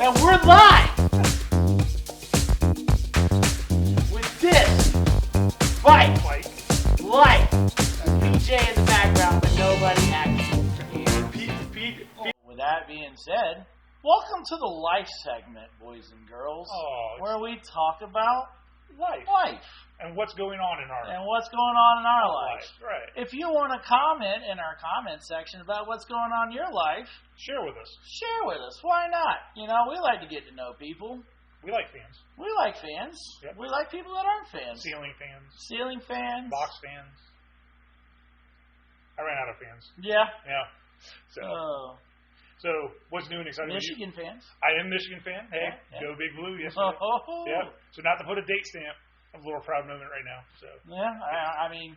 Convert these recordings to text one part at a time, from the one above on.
And we're live with this fight, light, PJ in the background, but nobody actually. With that being said, welcome to the life segment, boys and girls, where we talk about life. And what's going on in our lives. Right. If you want to comment in our comment section about what's going on in your life, share with us. Why not? You know, we like to get to know people. We like fans. Yep. We like people that aren't fans. Ceiling fans. Box fans. I ran out of fans. Yeah. So what's new and exciting? Michigan fans. I am a Michigan fan. Hey, go Big Blue. Yes, sir. Yeah. So not to put a date stamp. I'm a little proud moment right now. So yeah, I mean,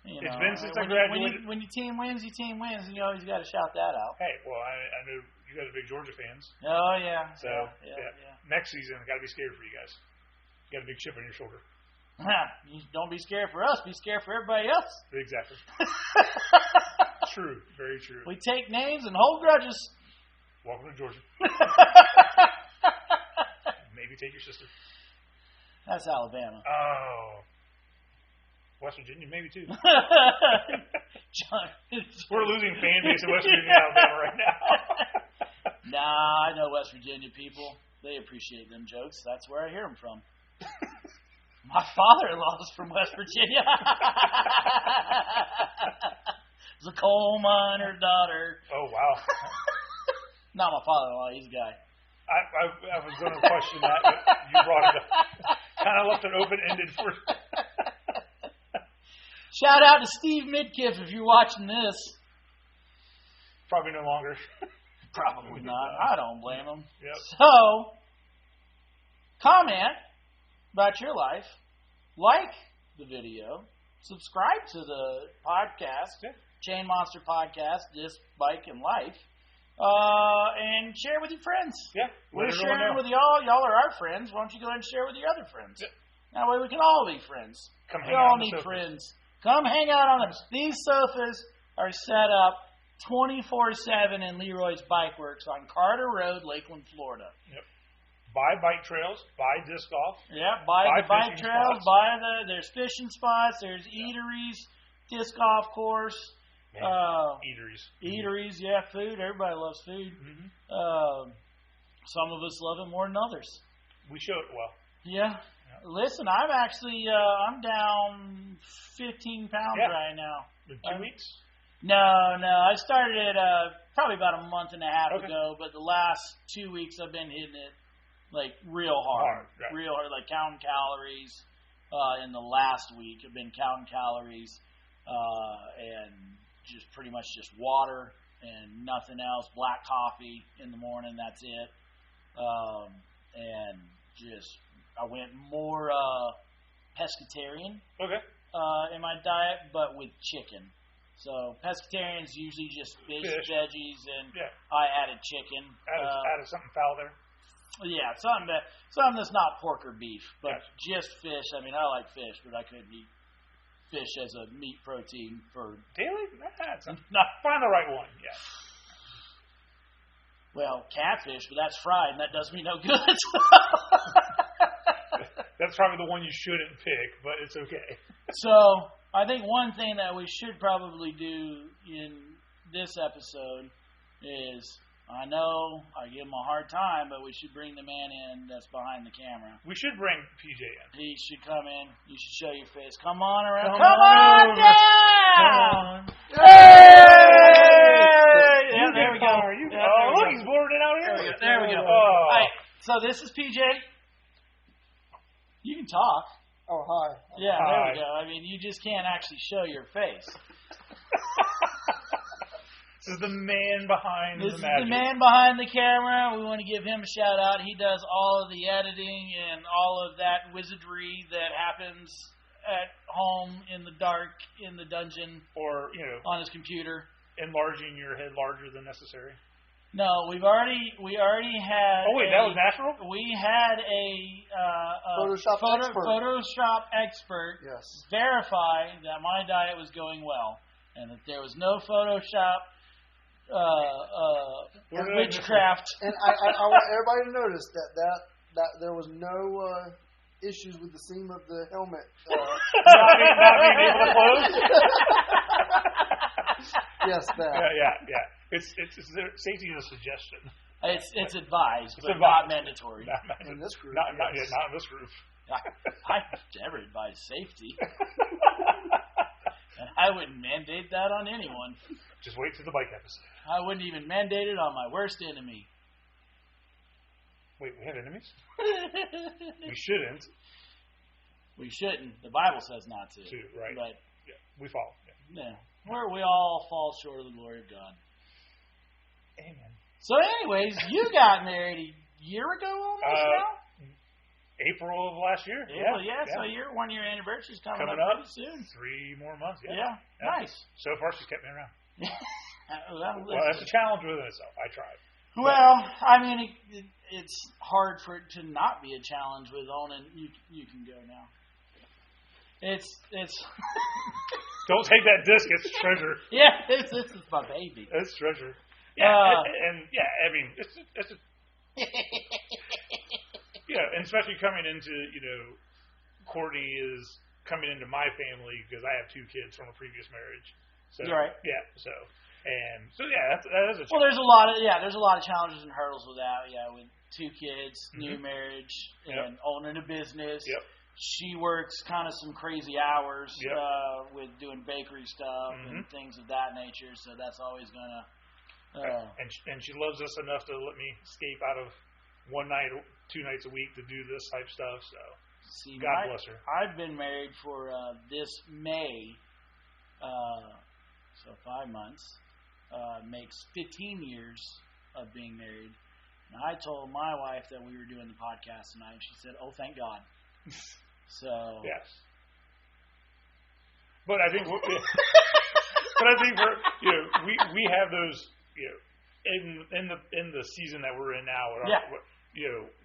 you know, it's been since I graduated. When your team wins, and you always got to shout that out. Hey, well, I know you guys are big Georgia fans. Oh yeah. So yeah. Next season, I got to be scared for you guys. You got a big chip on your shoulder. You don't be scared for us. Be scared for everybody else. Exactly. True. Very true. We take names and hold grudges. Welcome to Georgia. Maybe take your sister. That's Alabama. Oh. West Virginia, maybe too. John, we're losing fan base in West Virginia and Alabama right now. Nah, I know West Virginia people. They appreciate them jokes. That's where I hear them from. My father-in-law is from West Virginia. It's a coal miner's daughter. Oh, wow. Not my father-in-law. He's a guy. I was going to question that, but you brought it up. Kind of left it open-ended for... Shout out to Steve Midkiff if you're watching this. Probably no longer. Probably not. I don't blame him. Yep. So, comment about your life. Like the video. Subscribe to the podcast. Yeah. Chain Monster Podcast, Disc, Bike, and Life. And share with your friends. Yeah. We're sharing with y'all. Y'all are our friends. Why don't you go ahead and share with your other friends? Yeah. That way we can all be friends. We all need friends. Come hang out on them. These sofas are set up 24/7 in Leroy's Bike Works on Carter Road, Lakeland, Florida. Yep. Buy bike trails. Buy disc golf. Yeah, buy the bike trails. There's fishing spots. There's eateries, disc golf course. Eateries, yeah, food. Everybody loves food. Mm-hmm. Some of us love it more than others. We show it well. Yeah. Listen, I'm actually I'm down 15 pounds right now. In 2 weeks? No. I started it probably about a month and a half ago, but the last 2 weeks I've been hitting it like real hard. Right. Real hard, like counting calories. In the last week, I've been counting calories and just pretty much just water and nothing else. Black coffee in the morning, that's it. And just I went more pescatarian in my diet, but with chicken. So pescatarian's usually just fish, veggies, and I added chicken. Added something foul there. Yeah, something that's not pork or beef, but just fish. I mean, I like fish, but I couldn't eat fish as a meat protein for daily. Find the right one. Yeah. Well, catfish, but that's fried, and that does me no good. That's probably the one you shouldn't pick, but it's okay. So, I think one thing that we should probably do in this episode is, I know I give him a hard time, but we should bring the man in that's behind the camera. We should bring PJ in. He should come in. You should show your face. Come on around. Come on down! Hey! Yeah, there we go. Look, he's blurring it out here. There we go. Oh. All right, so this is PJ. You can talk. Oh, hi. Yeah, there we go. I mean, you just can't actually show your face. This is the man behind the magic. This is the man behind the camera. We want to give him a shout out. He does all of the editing and all of that wizardry that happens at home in the dark, in the dungeon, or on his computer. Enlarging your head larger than necessary. No, we already had. Oh wait, that was natural. We had a Photoshop expert verify that my diet was going well, and that there was no Photoshop witchcraft. And I want everybody to notice that there was no issues with the seam of the helmet. Not being able to close. Yes, that. Yeah. It's safety is a suggestion. It's advised, but advised. not mandatory. In this group. Not in this group. I never advise safety. And I wouldn't mandate that on anyone. Just wait till the bike episode. I wouldn't even mandate it on my worst enemy. Wait, we have enemies? We shouldn't. We shouldn't. The Bible says not to. Right. But yeah, we fall. Yeah. We all fall short of the glory of God. Amen. So anyways, you got married a year ago almost now? April of last year. April, yeah. So your 1 year anniversary is coming up pretty soon. 3 more months. Yeah. Nice. So far, she's kept me around. Well, that's a challenge within itself. I tried. Well, I mean, it's hard for it to not be a challenge with owning. You can go now. It's. Don't take that disc. It's treasure. Yeah, this is my baby. It's treasure. Yeah, and I mean, it's and especially coming into, Courtney is coming into my family because I have 2 kids from a previous marriage. So right. Yeah. So that is a challenge. Well, there's a lot of challenges and hurdles with that. Yeah, with 2 kids, new marriage, and owning a business. Yep. She works kind of some crazy hours Yep. with doing bakery stuff and things of that nature. So that's always gonna. And she loves us enough to let me escape out of 1 night, 2 nights a week to do this type stuff. So God bless her. I've been married for this May, so 5 months. Makes 15 years of being married. And I told my wife that we were doing the podcast tonight, and she said, "Oh, thank God." So yes. But I think we have those. In the season that we're in now,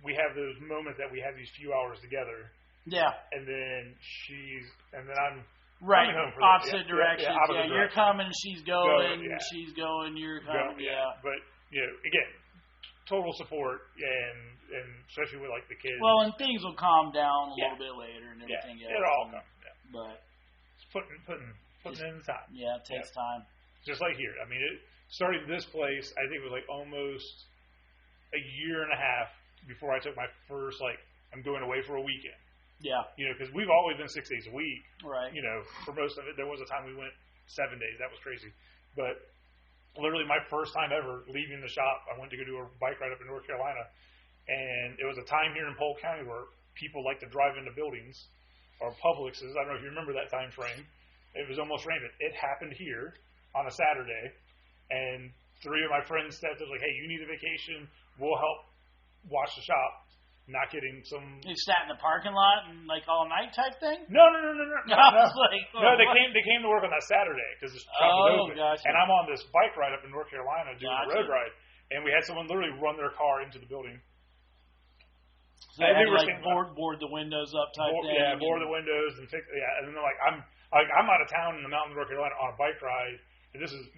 we have those moments that we have these few hours together. Yeah. And then I'm coming home for opposite directions. Opposite you're coming, she's going, she's going, you're coming. But again, total support and especially with like the kids. Well, and things will calm down a little bit later and everything else. It'll all come. But it's putting in the time. Yeah, it takes time. Just like here. I mean, starting this place, I think it was like almost a year and a half before I took my first, I'm going away for a weekend. Yeah. Because we've always been 6 days a week. Right. For most of it. There was a time we went 7 days. That was crazy. But literally my first time ever leaving the shop, I went to go do a bike ride up in North Carolina. And it was a time here in Polk County where people like to drive into buildings or Publixes. I don't know if you remember that time frame. It was almost raining. It happened here on a Saturday. And 3 of my friends said, hey, you need a vacation. We'll help watch the shop. Not getting some... You sat in the parking lot and all night type thing? No. No, they came to work on that Saturday because the shop was open. Gotcha. And I'm on this bike ride up in North Carolina doing a road ride. And we had someone literally run their car into the building. So they had to board the windows up type thing? Yeah, board the windows and fix... Yeah, and then I'm out of town in the mountains of North Carolina on a bike ride. And this is,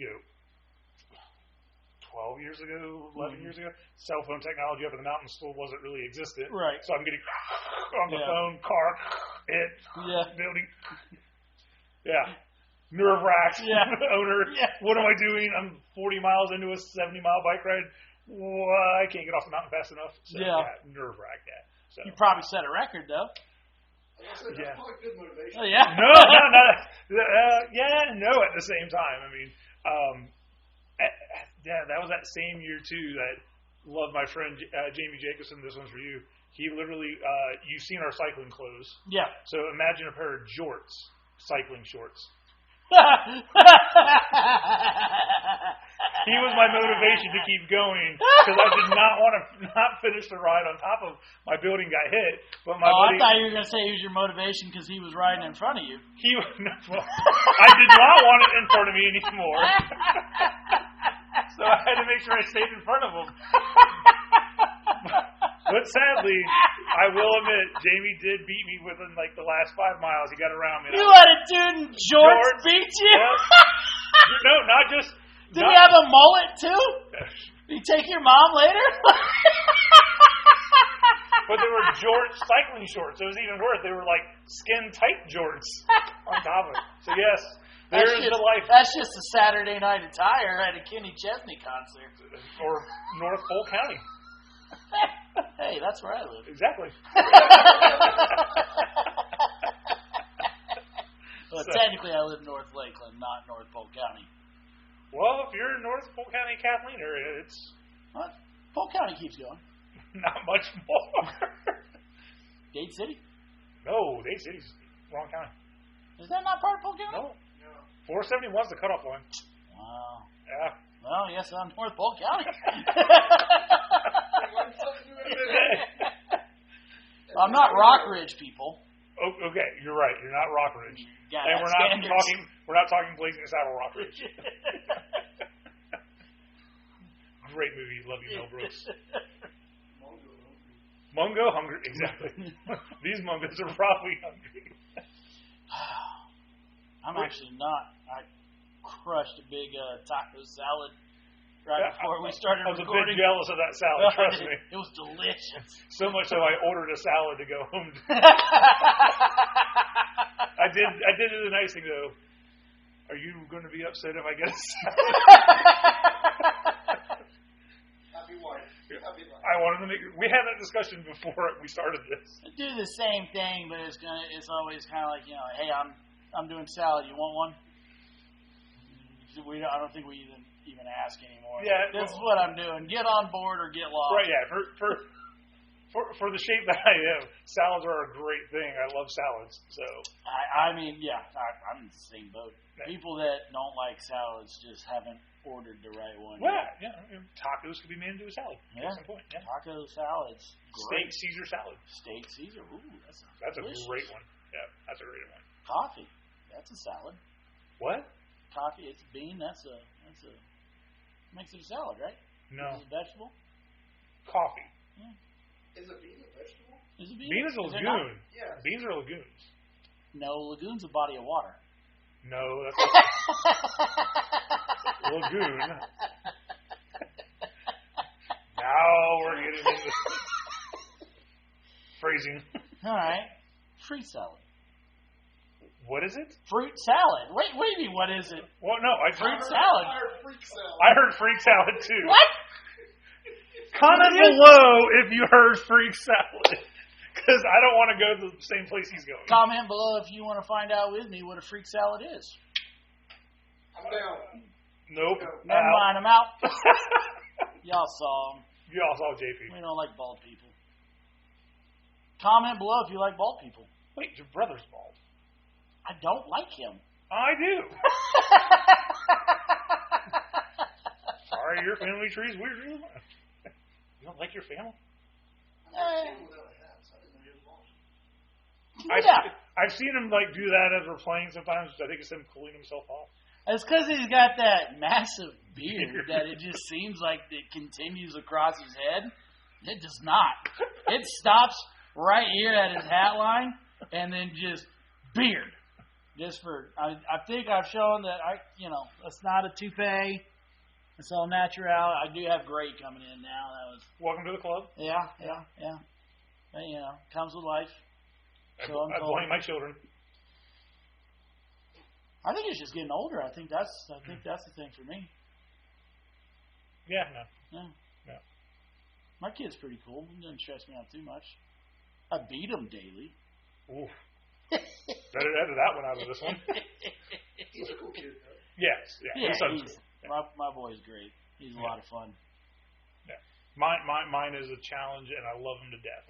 12 years ago, 11 years ago, cell phone technology up in the mountains still wasn't really existent. Right. So I'm getting on the phone, car, building. Yeah. Nerve-wracked. Owner. Yeah. What am I doing? I'm 40 miles into a 70-mile bike ride. I can't get off the mountain fast enough. So, nerve-wracked. So. You probably set a record, though. That's probably good motivation. Oh, yeah. No, no, at the same time. I mean, that was that same year, too, that loved my friend Jamie Jacobson. This one's for you. He literally, you've seen our cycling clothes. Yeah. So imagine a pair of jorts, cycling shorts. He was my motivation to keep going because I did not want to not finish the ride on top of my building got hit. But my buddy, I thought you were going to say he was your motivation because he was riding in front of you. I did not want it in front of me anymore. So I had to make sure I stayed in front of him. But sadly, I will admit, Jamie did beat me within the last 5 miles. He got around me. You let a dude in jorts beat you? No, not just Did he have a mullet too? Did he take your mom later? But they were cycling shorts. It was even worse. They were like skin tight jorts on top of it. So yes, there's the life. That's just a Saturday night attire at a Kenny Chesney concert. Or North Polk County. Hey, that's where I live. Exactly. Well, technically I live in North Lakeland, not North Polk County. Well, if you're in North Polk County, Kathleen area, it's... What? Polk County keeps going. Not much more. Dade City? No, Dade City's wrong county. Is that not part of Polk County? No. 471's the cutoff line. Wow. Yeah. Well, yes, I'm North Polk County. I'm not Rockridge, people. Oh, okay, you're right. You're not Rockridge. And we're not talking Blazing Saddle Rockridge. Great movie. Love you, Mel Brooks. Mungo hungry. Exactly. These mungos are probably hungry. I'm actually not. I crushed a big taco salad right before we started recording. I was a bit jealous of that salad, trust me. It was delicious. So much so I ordered a salad to go home to. I did do the nice thing, though. Are you going to be upset if I get a salad? I wanted to make. We had that discussion before we started this. I do the same thing, but it's always kind of like, hey, I'm doing salad. You want one? I don't think we even ask anymore. Yeah, this is what I'm doing. Get on board or get lost. Right? Yeah. For the shape that I am, salads are a great thing. I love salads. So I'm in the same boat. Yeah. People that don't like salads just haven't ordered the right one. Yeah. Tacos could be made into a salad. Yeah. At some point. Yeah. Taco salads. Steak Caesar salad. Steak Caesar. Ooh, that's a great one. Yeah, that's a great one. Coffee. That's a salad. What? Coffee. It's a bean. That's a makes it a salad, right? No. Is it a vegetable? Coffee. Yeah. Is a bean a vegetable? Is it bean? Bean is a lagoon. Yeah. Beans are lagoons. No, lagoon's a body of water. No, that's lagoon. Now we're getting into phrasing. All right. Fruit salad. What is it? Fruit salad. Wait, what do you mean, what is it? Well, no, fruit salad. I heard freak salad. I heard freak salad too. What? Comment below if you heard freak salad. Because I don't want to go to the same place he's going. Comment below if you want to find out with me what a freak salad is. I'm down. Nope. Never mind, I'm out. Y'all saw him. Y'all saw JP. We don't like bald people. Comment below if you like bald people. Wait, your brother's bald. I don't like him. I do. Sorry, your family tree's weird. You don't like your family? I've seen him do that as we're playing sometimes. I think it's him cooling himself off. It's because he's got that massive beard that it just seems like it continues across his head. It does not. It stops right here at his hat line and then just beard. I think I've shown that it's not a toupee. It's all natural. I do have gray coming in now. Welcome to the club. Yeah. But, comes with life. I blame my children. I think it's just getting older. I think that's the thing for me. Yeah. My kid's pretty cool. It doesn't stress me out too much. I beat him daily. Oof. Better edit that one out of this one. He's a cool kid, though. Yes. Yeah. My boy's great. He's a lot of fun. Yeah. Mine is a challenge, and I love him to death.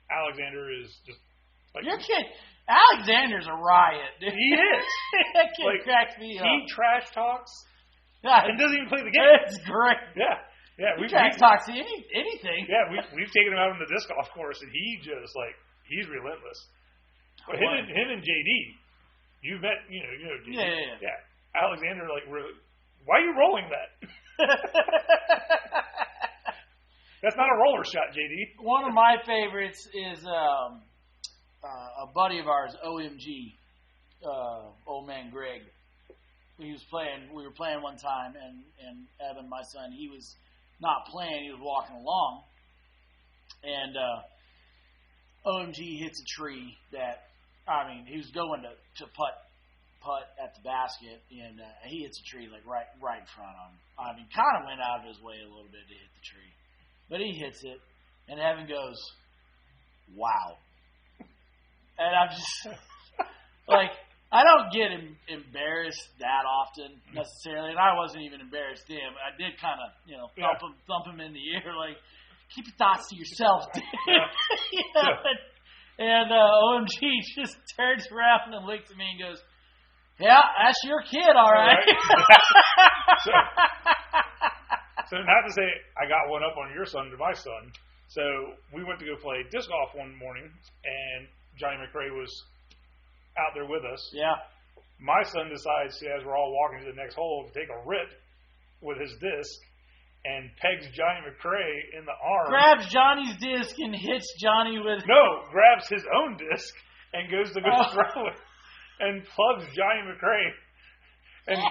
Alexander is just your kid. Alexander's a riot, dude. He is. That kid cracks me up. He trash talks and doesn't even play the game. It's great. Yeah. He trash talks anything. Yeah, we've taken him out on the disc golf course, and he just he's relentless. But him and JD, you've met, you know JD. Yeah. Alexander, why are you rolling that? That's not a roller shot, JD. One of my favorites is a buddy of ours, OMG, old man Greg. we were playing one time, and Evan, my son, he was not playing, he was walking along, and OMG hits a tree that, he was going to putt at the basket, and he hits a tree like right in front of him. Kind of went out of his way a little bit to hit the tree, but he hits it, and Evan goes, "Wow!" And I'm just like, I don't get embarrassed that often necessarily, and I wasn't even embarrassed then. But I did kind of, thump him in the ear, like, keep your thoughts to yourself, dude. And OMG just turns around and looks at me and goes, "Yeah, that's your kid, all right." So not to say I got one up on your son to my son. So we went to go play disc golf one morning, and Johnny McRae was out there with us. Yeah. My son decides, as we're all walking to the next hole, to take a rip with his disc and pegs Johnny McRae in the arm. Grabs Johnny's disc and hits Johnny with... No, grabs his own disc and goes to throw it and plugs Johnny McRae. And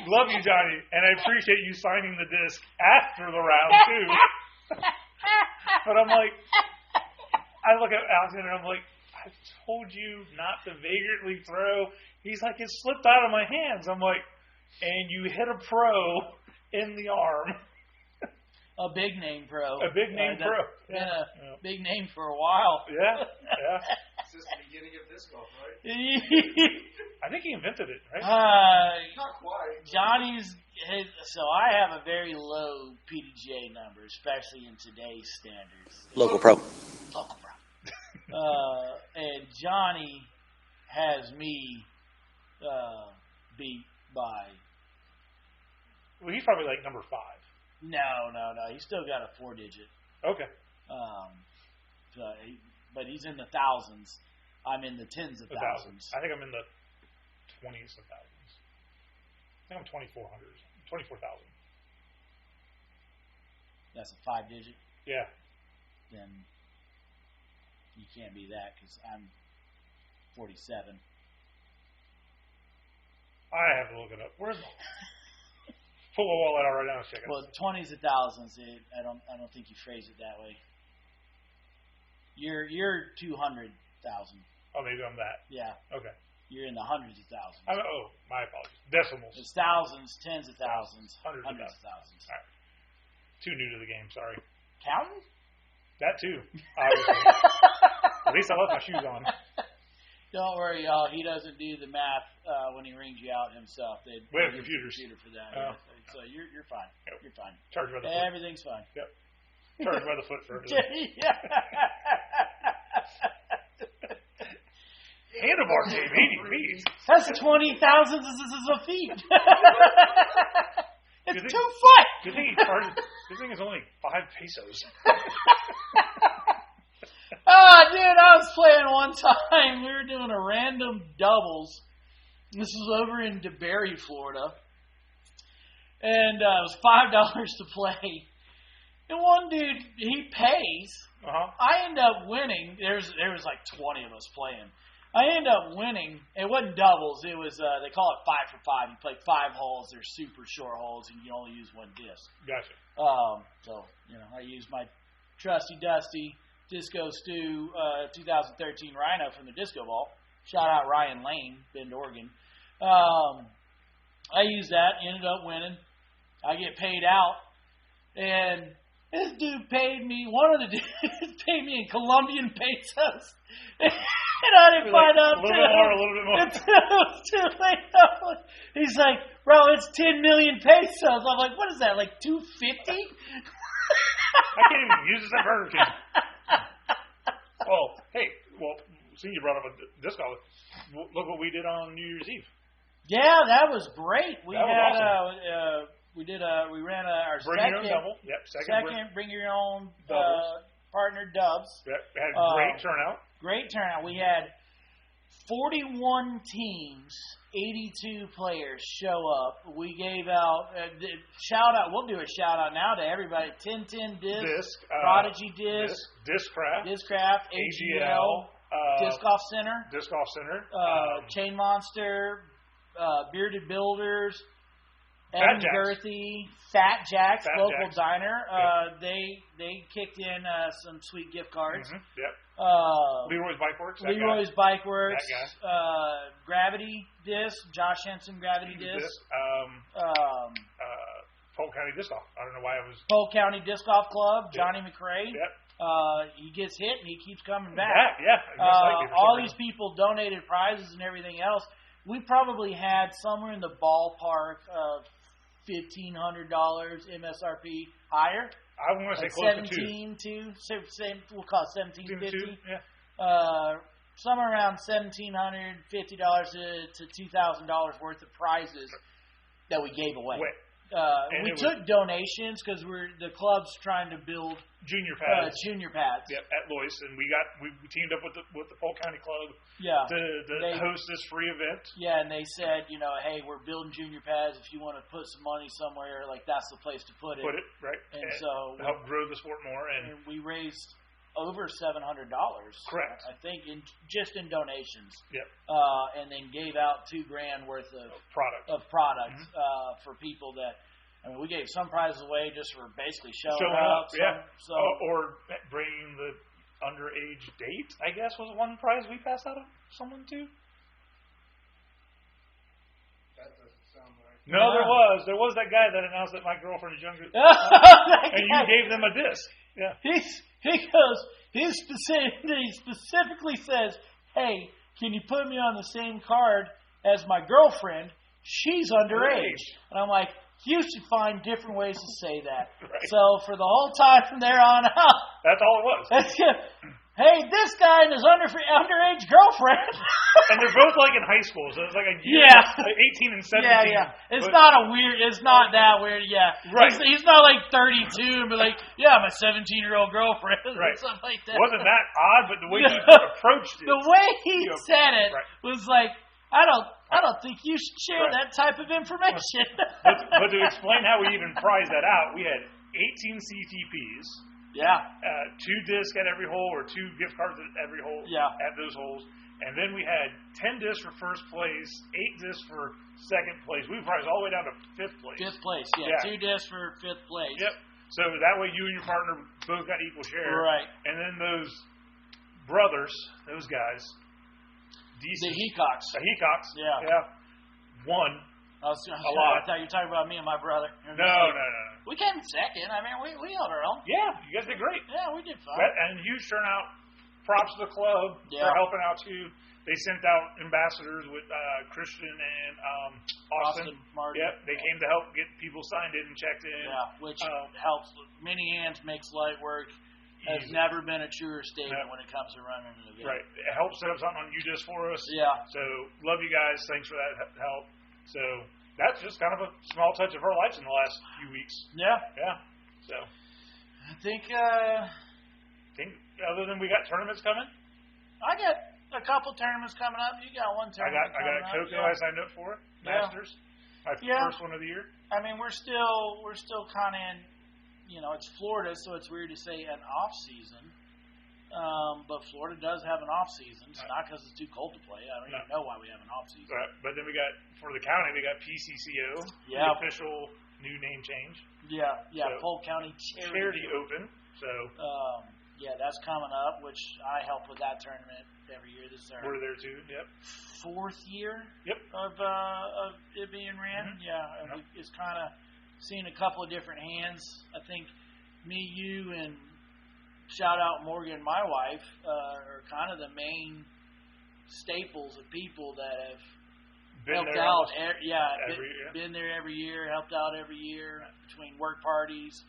love you, Johnny, and I appreciate you signing the disc after the round, too. But I'm like, I look at Alexander and I'm like, I told you not to vagrantly throw. He's like, it slipped out of my hands. I'm like, and you hit a pro in the arm. A big name pro. A big name pro. Been a big name for a while. Yeah. This is the beginning of disc golf, right? I think he invented it, right? Not quite. So I have a very low PDGA number, especially in today's standards. Local pro. And Johnny has me beat by... Well, he's probably like number 5. No. He's still got a 4-digit. Okay. But he's in the thousands. I'm in the tens of thousands. I think I'm in the 20s of thousands. I think I'm 24,000. That's a 5-digit? Yeah. Then you can't be that because I'm 47. I have to look it up. Where's my... Pull a wallet out right now and check it. Well, 20s of thousands. I don't think you phrase it that way. You're 200,000. Oh, maybe I'm that. Yeah. Okay. You're in the hundreds of thousands. My apologies. Decimals. It's thousands, tens of thousands, hundreds of thousands. All right. Too new to the game. Sorry. Counting? That too. Obviously. At least I left my shoes on. Don't worry, y'all. He doesn't do the math when he rings you out himself. We have computers. Computer for that. Oh. So you're fine. Yep. You're fine. Charged by the foot. Everything's fine. Yep. Charged by the foot for everything. Handlebar game, 80 feet. That's 20 thousandths of a feet. It's 2 foot. Good thing he charges. This thing is only 5 pesos. Dude, I was playing one time. We were doing a random doubles. This was over in DeBerry, Florida. And it was $5 to play. And one dude, he pays. Uh-huh. I end up winning. There was like 20 of us playing. I end up winning. It wasn't doubles. It was, they call it 5 for 5. You play 5 holes. They're super short holes, and you can only use one disc. Gotcha. So, I used my trusty dusty Disco Stew 2013 Rhino from the Disco Ball. Shout out Ryan Lane, Bend, Oregon. I used that, ended up winning. I get paid out, and this dude paid me, one of the dudes paid me in Colombian pesos. And I didn't find out a little bit more. Until it was too late. He's like, bro, it's 10 million pesos. I'm like, what is that, like 250? I can't even use this at Burger King. Seeing you brought up a disc golf, look what we did on New Year's Eve. Yeah, that was great. We was awesome. We ran our bring second, your own double. Yep, second bring your own partner dubs. Yep, had a great turnout. Great turnout. We had 41 teams, 82 players show up. We gave out shout out. We'll do a shout out now to everybody. 1010 Disc, Prodigy Disc, Discraft, AGL, Disc Golf Center, Disc Golf Center, Chain Monster, Bearded Builders, Fat Evan Jacks. Girthy, Fat Jacks, Fat local Jacks. diner. Yep. They kicked in some sweet gift cards. Mm-hmm. Yep. Leroy's Bike Works. Leroy's Bike Works. That guy. Gravity Disc. Josh Henson Gravity Disc. Polk County Disc Golf. I don't know why I was. Polk County Disc Golf Club. Johnny McRae. Yep. He gets hit and he keeps coming back. Yeah. All these people donated prizes and everything else. We probably had somewhere in the ballpark of $1,500 MSRP higher. I want to say close to 17 we'll call it $1,750. Yeah. Somewhere around $1,750 to $2,000 worth of prizes that we gave away. We took donations because the club's trying to build junior pads. Yep, at Lois, and we teamed up with the Polk County Club. Yeah, to host this free event. Yeah, and they said, hey, we're building junior pads. If you want to put some money somewhere, that's the place to put it. Right. And so help grow the sport more, and we raised over $700. Correct. I think just in donations. Yep. And then gave out $2,000 worth of product mm-hmm. For people that. We gave some prizes away just for basically showing up. So or bringing the underage date, I guess, was one prize we passed out of someone too. That doesn't sound right. No, there was that guy that announced that my girlfriend is younger, and you gave them a disc. Yeah. He specifically says, "Hey, can you put me on the same card as my girlfriend? She's underage." And I'm like, you should find different ways to say that. Right. So for the whole time from there on out, that's all it was. Hey, this guy and his underage girlfriend. And they're both in high school, so it's like a year, 18 and 17. Yeah. It's not that weird. Yeah. Right. He's not 32 and be like, yeah, my 17-year-old girlfriend. Right. Or something like that. Wasn't that odd? But the way he approached it, the way he said it was like, I don't think you should share that type of information. but to explain how we even prized that out, we had 18 CTPs. Yeah. 2 discs at every hole, or 2 gift cards at every hole. Yeah. At those holes, and then we had 10 discs for first place, 8 discs for second place. We prized all the way down to 5th place. 5th place, yeah. 2 discs for 5th place. Yep. So that way, you and your partner both got equal share. Right. And then those brothers, those guys. The Heacocks. Yeah. Won a lot. I thought you were talking about me and my brother. No. We came second. We held our own. Yeah, you guys did great. Yeah, we did fine. And huge turnout. Props to the club for helping out too. They sent out ambassadors with Christian and Austin Martin. Yep, they came to help get people signed in and checked in. Yeah, which helps. Many hands makes light work. Has never been a truer statement when it comes to running an event. Right. It helps set up something on UDIS for us. Yeah. So, love you guys. Thanks for that help. So, that's just kind of a small touch of our lives in the last few weeks. Yeah. So. I think other than we got tournaments coming? I got a couple tournaments coming up. You got one tournament I got a Coco I signed up for. Masters. My first one of the year. We're still kind of in, it's Florida, so it's weird to say an off season. But Florida does have an off season. It's not because it's too cold to play. I don't even know why we have an off season. Right. But then we got, for the county, we got PCCO, the official new name change. Yeah. So, Polk County Charity Open. So. That's coming up, which I help with that tournament every year. This is our we're there too. Yep. 4th year. Yep. Of it being ran. Mm-hmm. Yeah, and it's kind of seen a couple of different hands. I think me, you, and shoutout Morgan, my wife, are kind of the main staples of people that have helped out. Been there every year, helped out every year between work parties.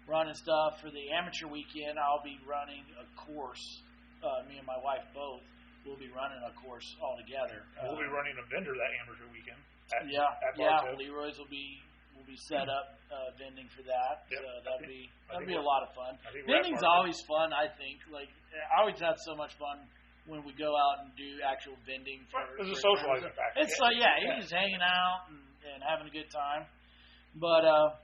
Running stuff for the amateur weekend. I'll be running a course. Me and my wife both will be running a course all together. We'll be running a vendor that amateur weekend. At Leroy's will be set up vending for that. Yep. So that'll be a lot of fun. Vending's always fun. I think. I always have so much fun when we go out and do actual vending. It's a socializing factor. It's you're just hanging out and having a good time. But.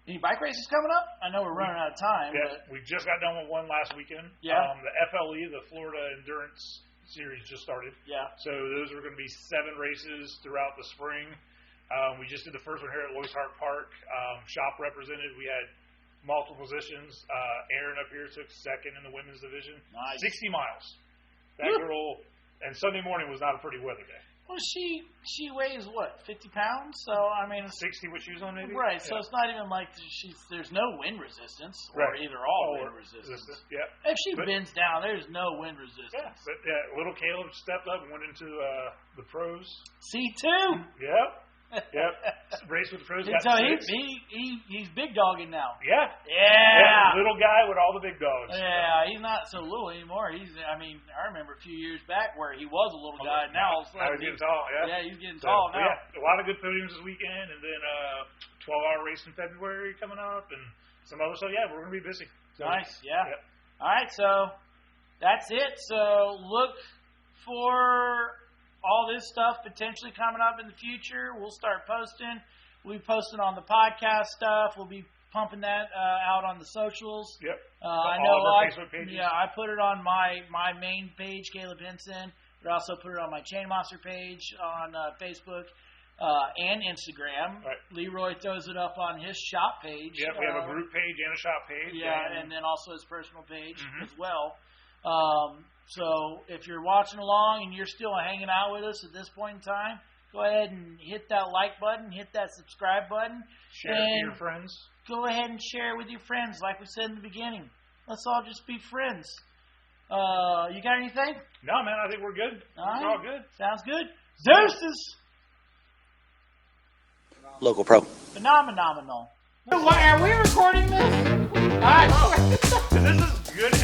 Any bike races coming up? I know we're running out of time. Yeah, we just got done with one last weekend. Yeah. The FLE, the Florida Endurance series just started. Yeah. So those are going to be 7 races throughout the spring. We just did the first one here at Lois Hart Park. Shop represented. We had multiple positions. Aaron up here took second in the women's division. Nice. 60 miles. That girl, and Sunday morning was not a pretty weather day. Well, she weighs what, 50 pounds? So I mean, 60 with shoes on, maybe. Right. So it's not even like there's no wind resistance or right. either all wind resistance. Yeah. If she bends down, there's no wind resistance. Yeah. But little Caleb stepped up and went into the pros. C2. Yep. Yep. Race with the pros. So he's big dogging now. Yeah. Yeah. Little guy with all the big dogs. Yeah, he's not so little anymore. I remember a few years back where he was a little guy. Now he's getting tall. Yeah. Yeah, he's getting tall now. Yeah, a lot of good podiums this weekend, and then 12-hour race in February coming up, and some other stuff. Yeah, we're gonna be busy. So, nice. Yeah. All right. So that's it. So look for all this stuff potentially coming up in the future. We'll start posting. We'll be posting on the podcast stuff. We'll be pumping that out on the socials. Yep. I know. Facebook pages. Yeah, I put it on my main page, Caleb Henson, but I also put it on my Chain Monster page on Facebook and Instagram. Right. Leroy throws it up on his shop page. Yeah, we have a group page and a shop page. Yeah, and then also his personal page as well. So if you're watching along and you're still hanging out with us at this point in time, go ahead and hit that like button, hit that subscribe button. Share it with your friends. Go ahead and share it with your friends, like we said in the beginning. Let's all just be friends. You got anything? No, man, I think we're good. We're all good. Sounds good. Deuces! Local pro. Phenomenal. Are we recording this? All right. This is good.